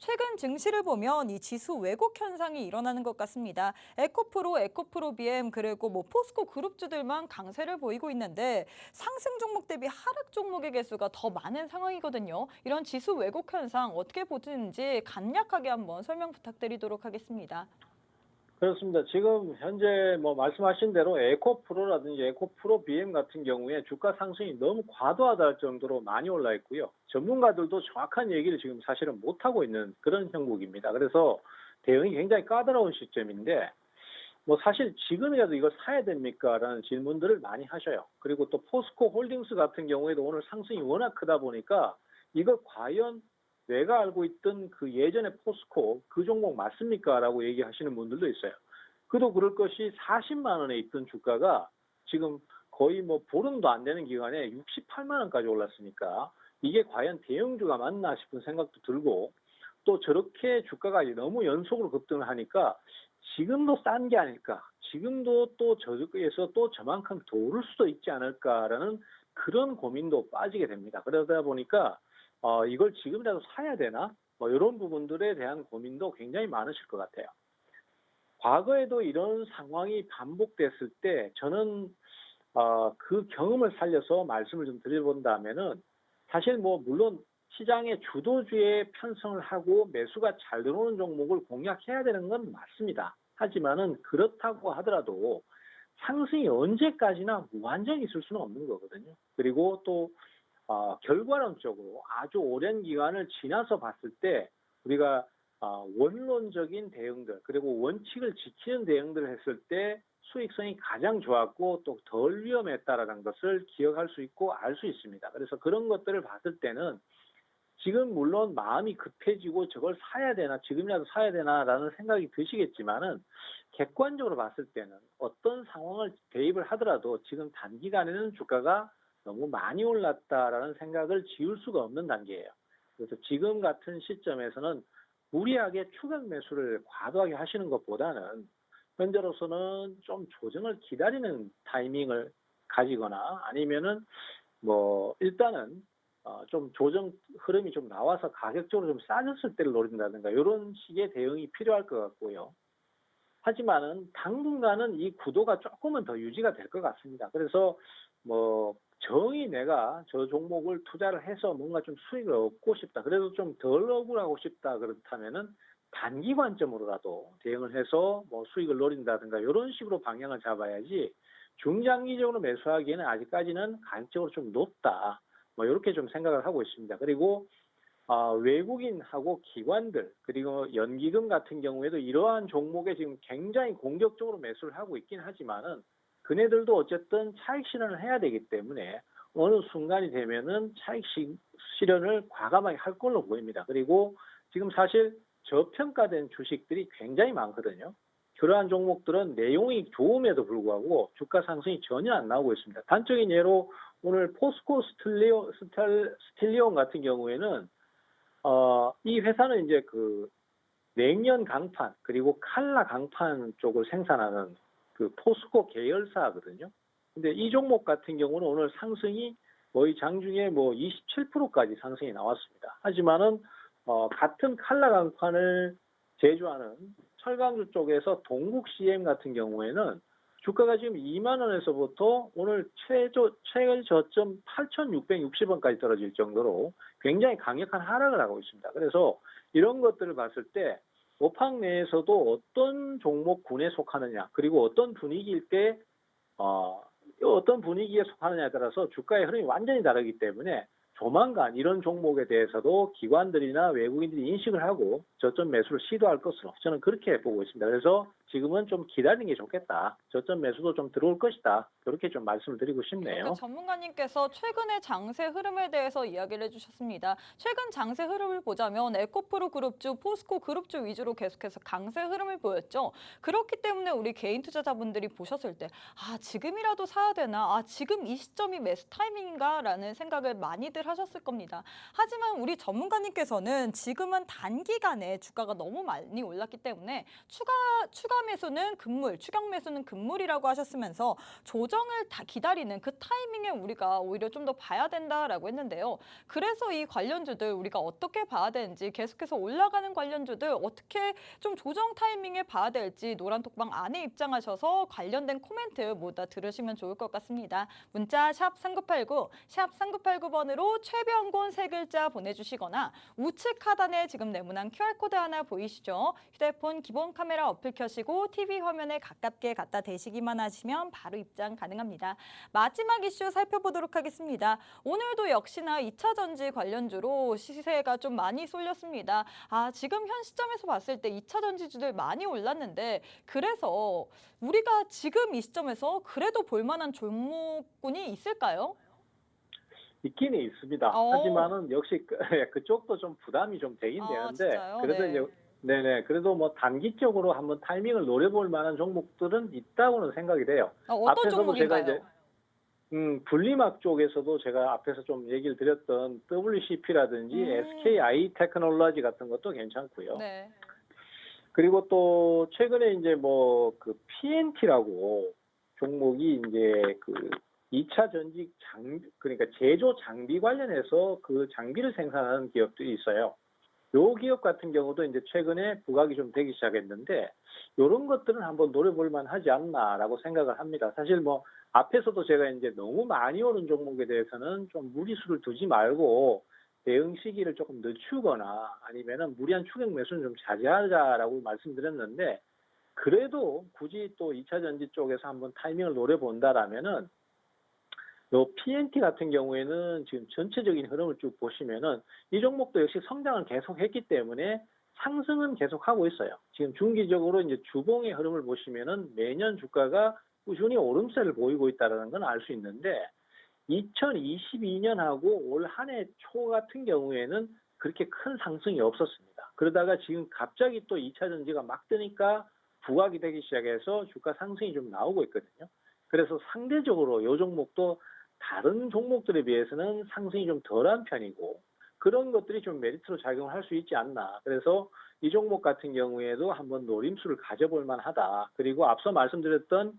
최근 증시를 보면 이 지수 왜곡 현상이 일어나는 것 같습니다. 에코프로, 에코프로비엠 그리고 포스코 그룹주들만 강세를 보이고 있는데 상승 종목 대비 하락 종목의 개수가 더 많은 상황이거든요. 이런 지수 왜곡 현상 어떻게 보시는지 간략하게 한번 설명 부탁드리도록 하겠습니다. 그렇습니다. 지금 현재 말씀하신 대로 에코프로라든지 에코프로 BM 같은 경우에 주가 상승이 너무 과도하다 정도로 많이 올라 있고요. 전문가들도 정확한 얘기를 지금 사실은 못하고 있는 그런 형국입니다. 그래서 대응이 굉장히 까다로운 시점인데 사실 지금이라도 이걸 사야 됩니까? 라는 질문들을 많이 하셔요. 그리고 또 포스코 홀딩스 같은 경우에도 오늘 상승이 워낙 크다 보니까 이걸 과연 내가 알고 있던 그 예전의 포스코 그 종목 맞습니까? 라고 얘기하시는 분들도 있어요. 그도 그럴 것이 40만 원에 있던 주가가 지금 거의 보름도 안 되는 기간에 68만 원까지 올랐으니까 이게 과연 대형주가 맞나 싶은 생각도 들고 또 저렇게 주가가 너무 연속으로 급등을 하니까 지금도 싼 게 아닐까. 지금도 또 저기에서 또 저만큼 더 오를 수도 있지 않을까라는 그런 고민도 빠지게 됩니다. 그러다 보니까 이걸 지금이라도 사야 되나? 이런 부분들에 대한 고민도 굉장히 많으실 것 같아요. 과거에도 이런 상황이 반복됐을 때 저는 그 경험을 살려서 말씀을 좀 드려본다면은 사실 물론 시장의 주도주에 편성을 하고 매수가 잘 들어오는 종목을 공략해야 되는 건 맞습니다. 하지만은 그렇다고 하더라도 상승이 언제까지나 무한정이 있을 수는 없는 거거든요. 그리고 또 결과론적으로 아주 오랜 기간을 지나서 봤을 때 우리가 원론적인 대응들 그리고 원칙을 지키는 대응들을 했을 때 수익성이 가장 좋았고 또 덜 위험했다라는 것을 기억할 수 있고 알 수 있습니다. 그래서 그런 것들을 봤을 때는 지금 물론 마음이 급해지고 저걸 사야 되나 지금이라도 사야 되나라는 생각이 드시겠지만은 객관적으로 봤을 때는 어떤 상황을 대입을 하더라도 지금 단기간에는 주가가 너무 많이 올랐다라는 생각을 지울 수가 없는 단계예요. 그래서 지금 같은 시점에서는 무리하게 추격 매수를 과도하게 하시는 것보다는 현재로서는 좀 조정을 기다리는 타이밍을 가지거나 아니면은 일단은 좀 조정 흐름이 좀 나와서 가격적으로 좀 싸졌을 때를 노린다든가 이런 식의 대응이 필요할 것 같고요. 하지만은 당분간은 이 구도가 조금은 더 유지가 될 것 같습니다. 그래서 정이 내가 저 종목을 투자를 해서 뭔가 좀 수익을 얻고 싶다. 그래도 좀 덜 억울하고 싶다. 그렇다면은 단기 관점으로라도 대응을 해서 수익을 노린다든가 이런 식으로 방향을 잡아야지 중장기적으로 매수하기에는 아직까지는 가격적으로 좀 높다. 이렇게 좀 생각을 하고 있습니다. 그리고 외국인하고 기관들 그리고 연기금 같은 경우에도 이러한 종목에 지금 굉장히 공격적으로 매수를 하고 있긴 하지만은 그네들도 어쨌든 차익 실현을 해야 되기 때문에 어느 순간이 되면은 차익 실현을 과감하게 할 걸로 보입니다. 그리고 지금 사실 저평가된 주식들이 굉장히 많거든요. 그러한 종목들은 내용이 좋음에도 불구하고 주가 상승이 전혀 안 나오고 있습니다. 단적인 예로 오늘 포스코 스틸리온 같은 경우에는 이 회사는 이제 그 냉연 강판 그리고 칼라 강판 쪽을 생산하는 그 포스코 계열사거든요. 근데 이 종목 같은 경우는 오늘 상승이 거의 장중에 27%까지 상승이 나왔습니다. 하지만은 같은 칼라 강판을 제조하는 철강주 쪽에서 동국 CM 같은 경우에는 주가가 지금 2만 원에서부터 오늘 최저점 8,660원까지 떨어질 정도로 굉장히 강력한 하락을 하고 있습니다. 그래서 이런 것들을 봤을 때 오팡 내에서도 어떤 종목군에 속하느냐 그리고 어떤 분위기일 때 어떤 분위기에 속하느냐에 따라서 주가의 흐름이 완전히 다르기 때문에 조만간 이런 종목에 대해서도 기관들이나 외국인들이 인식을 하고 저점 매수를 시도할 것으로 저는 그렇게 보고 있습니다. 그래서 지금은 좀 기다리는 게 좋겠다. 저점 매수도 좀 들어올 것이다. 그렇게 좀 말씀을 드리고 싶네요. 이렇게 전문가님께서 최근의 장세 흐름에 대해서 이야기를 해주셨습니다. 최근 장세 흐름을 보자면 에코프로 그룹주, 포스코 그룹주 위주로 계속해서 강세 흐름을 보였죠. 그렇기 때문에 우리 개인 투자자분들이 보셨을 때 지금이라도 사야 되나? 지금 이 시점이 매수 타이밍인가? 라는 생각을 많이들 하셨을 겁니다. 하지만 우리 전문가님께서는 지금은 단기간에 주가가 너무 많이 올랐기 때문에 추가 추가 매수는 금물, 추격 매수는 금물이라고 하셨으면서 조정을 다 기다리는 그 타이밍에 우리가 오히려 좀 더 봐야 된다라고 했는데요. 그래서 이 관련주들 우리가 어떻게 봐야 되는지 계속해서 올라가는 관련주들 어떻게 좀 조정 타이밍에 봐야 될지 노란톡방 안에 입장하셔서 관련된 코멘트 모두 다 들으시면 좋을 것 같습니다. 문자 샵 3989, 샵 3989번으로 최병곤 세 글자 보내주시거나 우측 하단에 지금 네모난 QR코드 하나 보이시죠? 휴대폰 기본 카메라 어플 켜시고 TV 화면에 가깝게 갖다 대시기만 하시면 바로 입장 가능합니다. 마지막 이슈 살펴보도록 하겠습니다. 오늘도 역시나 2차 전지 관련주로 시세가 좀 많이 쏠렸습니다. 지금 현 시점에서 봤을 때 2차 전지주들 많이 올랐는데 그래서 우리가 지금 이 시점에서 그래도 볼만한 종목군이 있을까요? 있기는 있습니다. 하지만은 역시 그쪽도 좀 부담이 좀 되긴 되는데 진짜요? 그래도 네. 이제 네네 그래도 뭐 단기적으로 한번 타이밍을 노려볼 만한 종목들은 있다고는 생각이 돼요. 어떤 앞에서도 제가 종목인가요? 이제 분리막 쪽에서도 제가 앞에서 좀 얘기를 드렸던 WCP라든지 SKI 테크놀로지 같은 것도 괜찮고요. 네. 그리고 또 최근에 이제 뭐 그 PNT라고 종목이 이제 그 2차 전지 그러니까 제조 장비 관련해서 그 장비를 생산하는 기업들이 있어요. 요 기업 같은 경우도 이제 최근에 부각이 좀 되기 시작했는데 이런 것들은 한번 노려볼 만하지 않나라고 생각을 합니다. 사실 뭐 앞에서도 제가 이제 너무 많이 오른 종목에 대해서는 좀 무리수를 두지 말고 대응 시기를 조금 늦추거나 아니면은 무리한 추격 매수는 좀 자제하자라고 말씀드렸는데 그래도 굳이 또 2차 전지 쪽에서 한번 타이밍을 노려본다라면은 요 PNT 같은 경우에는 지금 전체적인 흐름을 쭉 보시면은 이 종목도 역시 성장을 계속했기 때문에 상승은 계속하고 있어요. 지금 중기적으로 이제 주봉의 흐름을 보시면은 매년 주가가 꾸준히 오름세를 보이고 있다는 건 알 수 있는데 2022년하고 올 한 해 초 같은 경우에는 그렇게 큰 상승이 없었습니다. 그러다가 지금 갑자기 또 2차 전지가 막 뜨니까 부각이 되기 시작해서 주가 상승이 좀 나오고 있거든요. 그래서 상대적으로 이 종목도 다른 종목들에 비해서는 상승이 좀 덜한 편이고 그런 것들이 좀 메리트로 작용을 할 수 있지 않나. 그래서 이 종목 같은 경우에도 한번 노림수를 가져볼 만하다. 그리고 앞서 말씀드렸던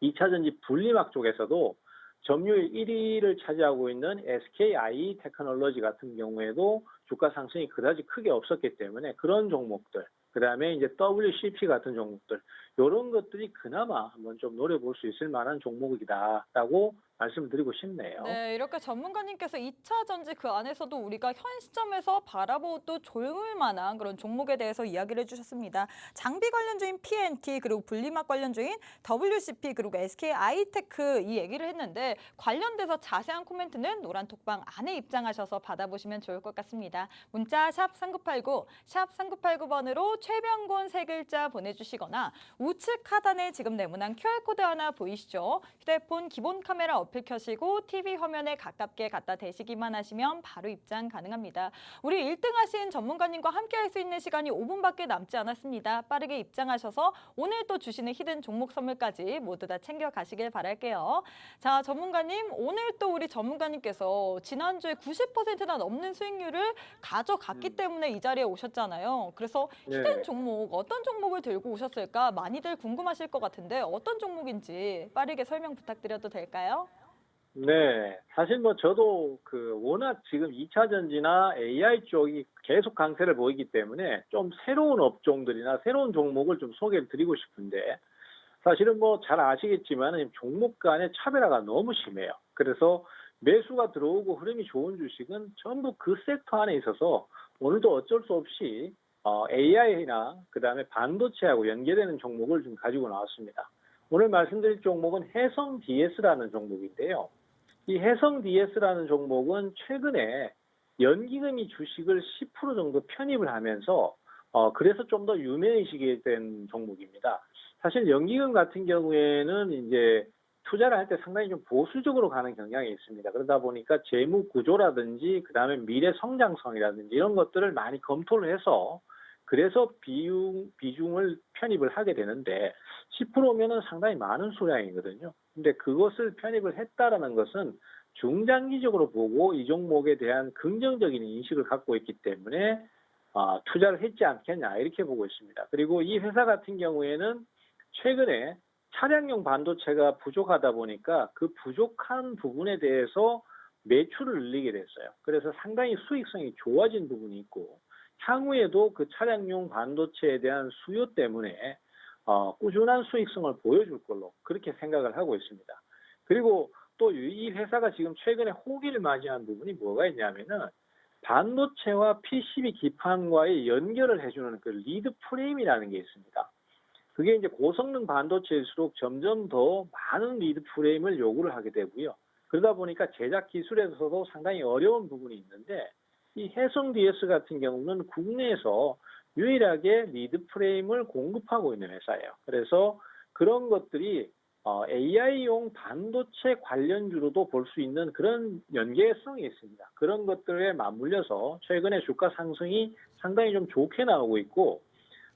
2차 전지 분리막 쪽에서도 점유율 1위를 차지하고 있는 SKI 테크놀로지 같은 경우에도 주가 상승이 그다지 크게 없었기 때문에 그런 종목들, 그다음에 이제 WCP 같은 종목들, 이런 것들이 그나마 한번 좀 노려볼 수 있을 만한 종목이다라고 말씀드리고 싶네요. 네, 이렇게 전문가님께서 2차 전지 그 안에서도 우리가 현 시점에서 바라보도 좋을 만한 그런 종목에 대해서 이야기를 해주셨습니다. 장비 관련주인 PNT 그리고 분리막 관련주인 WCP 그리고 SKI테크 이 얘기를 했는데 관련돼서 자세한 코멘트는 노란톡방 안에 입장하셔서 받아보시면 좋을 것 같습니다. 문자 샵 3989, 샵 3989번으로 최병곤 세 글자 보내주시거나 우측 하단에 지금 네모난 QR코드 하나 보이시죠? 휴대폰 기본 카메라 어플 켜시고 TV 화면에 가깝게 갖다 대시기만 하시면 바로 입장 가능합니다. 우리 1등 하신 전문가님과 함께 할 수 있는 시간이 5분밖에 남지 않았습니다. 빠르게 입장하셔서 오늘 또 주시는 히든 종목 선물까지 모두 다 챙겨 가시길 바랄게요. 자, 전문가님, 오늘 또 우리 전문가님께서 지난주에 90%나 넘는 수익률을 가져갔기 때문에 이 자리에 오셨잖아요. 그래서 히든 종목, 어떤 종목을 들고 오셨을까 많이들 궁금하실 것 같은데 어떤 종목인지 빠르게 설명 부탁드려도 될까요? 네, 사실 뭐 저도 워낙 지금 2차 전지나 AI 쪽이 계속 강세를 보이기 때문에 좀 새로운 업종들이나 새로운 종목을 좀 소개를 드리고 싶은데 사실은 뭐 잘 아시겠지만 종목 간의 차별화가 너무 심해요. 그래서 매수가 들어오고 흐름이 좋은 주식은 전부 그 섹터 안에 있어서 오늘도 어쩔 수 없이 AI나 그다음에 반도체하고 연계되는 종목을 좀 가지고 나왔습니다. 오늘 말씀드릴 종목은 해성 DS라는 종목인데요. 이 해성 DS라는 종목은 최근에 연기금이 주식을 10% 정도 편입을 하면서 그래서 좀 더 유명해지게 된 종목입니다. 사실 연기금 같은 경우에는 이제 투자를 할 때 상당히 좀 보수적으로 가는 경향이 있습니다. 그러다 보니까 재무 구조라든지 그다음에 미래 성장성이라든지 이런 것들을 많이 검토를 해서 그래서 비중을 편입을 하게 되는데 10%면은 상당히 많은 수량이거든요. 근데 그것을 편입을 했다라는 것은 중장기적으로 보고 이 종목에 대한 긍정적인 인식을 갖고 있기 때문에 투자를 했지 않겠냐 이렇게 보고 있습니다. 그리고 이 회사 같은 경우에는 최근에 차량용 반도체가 부족하다 보니까 그 부족한 부분에 대해서 매출을 늘리게 됐어요. 그래서 상당히 수익성이 좋아진 부분이 있고 향후에도 그 차량용 반도체에 대한 수요 때문에 꾸준한 수익성을 보여줄 걸로 그렇게 생각을 하고 있습니다. 그리고 또 이 회사가 지금 최근에 호기를 맞이한 부분이 뭐가 있냐면은 반도체와 PCB 기판과의 연결을 해주는 그 리드 프레임이라는 게 있습니다. 그게 이제 고성능 반도체일수록 점점 더 많은 리드 프레임을 요구를 하게 되고요. 그러다 보니까 제작 기술에서도 상당히 어려운 부분이 있는데 이 해성 DS 같은 경우는 국내에서 유일하게 리드 프레임을 공급하고 있는 회사예요. 그래서 그런 것들이 AI용 반도체 관련주로도 볼 수 있는 그런 연계성이 있습니다. 그런 것들에 맞물려서 최근에 주가 상승이 상당히 좀 좋게 나오고 있고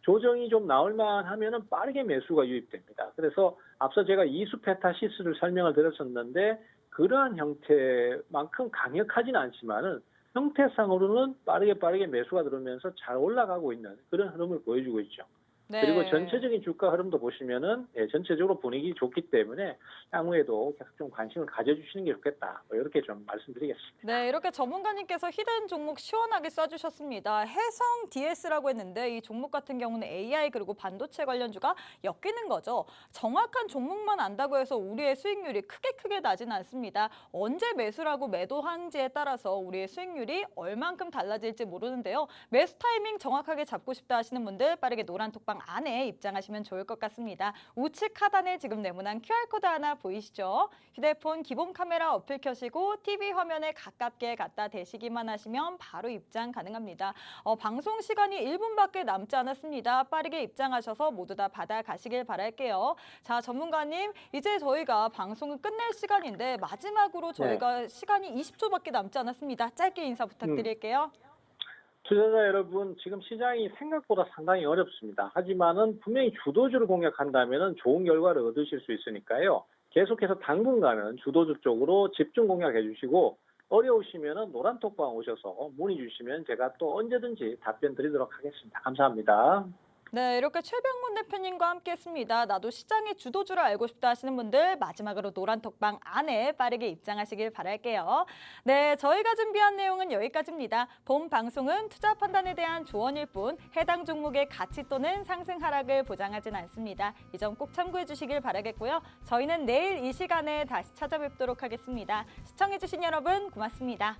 조정이 좀 나올 만하면은 빠르게 매수가 유입됩니다. 그래서 앞서 제가 이수 페타시스를 설명을 드렸었는데 그러한 형태만큼 강력하진 않지만은 형태상으로는 빠르게 매수가 들어오면서 잘 올라가고 있는 그런 흐름을 보여주고 있죠. 네. 그리고 전체적인 주가 흐름도 보시면은 전체적으로 분위기 좋기 때문에 향후에도 계속 좀 관심을 가져주시는 게 좋겠다. 이렇게 좀 말씀드리겠습니다. 네, 이렇게 전문가님께서 히든 종목 시원하게 써주셨습니다. 해성 DS라고 했는데 이 종목 같은 경우는 AI 그리고 반도체 관련주가 엮이는 거죠. 정확한 종목만 안다고 해서 우리의 수익률이 크게 나지는 않습니다. 언제 매수라고 매도하는지에 따라서 우리의 수익률이 얼만큼 달라질지 모르는데요. 매수 타이밍 정확하게 잡고 싶다 하시는 분들 빠르게 노란 톡방 안에 입장하시면 좋을 것 같습니다. 우측 하단에 지금 네모난 QR코드 하나 보이시죠? 휴대폰 기본 카메라 어플 켜시고 TV 화면에 가깝게 갖다 대시기만 하시면 바로 입장 가능합니다. 방송 시간이 1분밖에 남지 않았습니다. 빠르게 입장하셔서 모두 다 받아가시길 바랄게요. 자, 전문가님, 이제 저희가 방송을 끝낼 시간인데 마지막으로 저희가 시간이 20초밖에 남지 않았습니다. 짧게 인사 부탁드릴게요. 투자자 여러분, 지금 시장이 생각보다 상당히 어렵습니다. 하지만은 분명히 주도주를 공략한다면은 좋은 결과를 얻으실 수 있으니까요. 계속해서 당분간은 주도주 쪽으로 집중 공략해 주시고 어려우시면은 노란 톡방 오셔서 문의 주시면 제가 또 언제든지 답변 드리도록 하겠습니다. 감사합니다. 네, 이렇게 최병문 대표님과 함께했습니다. 나도 시장의 주도주를 알고 싶다 하시는 분들 마지막으로 노란 톡방 안에 빠르게 입장하시길 바랄게요. 네, 저희가 준비한 내용은 여기까지입니다. 본 방송은 투자 판단에 대한 조언일 뿐 해당 종목의 가치 또는 상승 하락을 보장하진 않습니다. 이 점 꼭 참고해 주시길 바라겠고요. 저희는 내일 이 시간에 다시 찾아뵙도록 하겠습니다. 시청해 주신 여러분 고맙습니다.